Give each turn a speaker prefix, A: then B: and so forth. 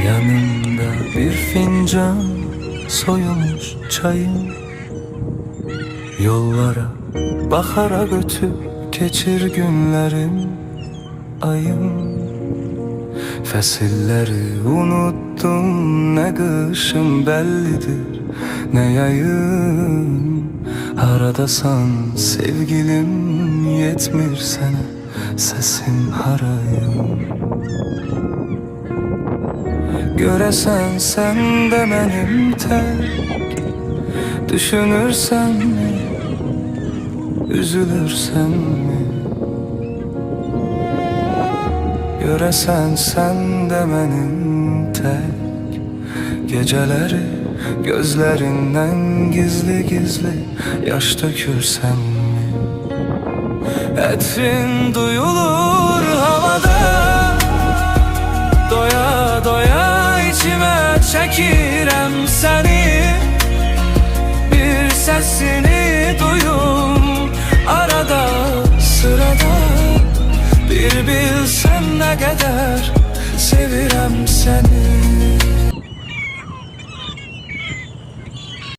A: Yanımda bir fincan soyulmuş çayım, yollara bakarak ötüp geçir günlerim ayım. Fesilleri unuttum, ne kışım bellidir ne yayım. Aradasan sevgilim, yetmir sana sesim harayım. Göresen sen de benim tek, düşünürsen mi, üzülürsen mi? Göresen sen de benim tek, geceleri gözlerinden gizli gizli yaş dökürsen mi? Etrin duyulur havada, doya doya içime çekirem seni. Bir sesini duyum arada sırada, bir bilsen ne kadar sevirem seni.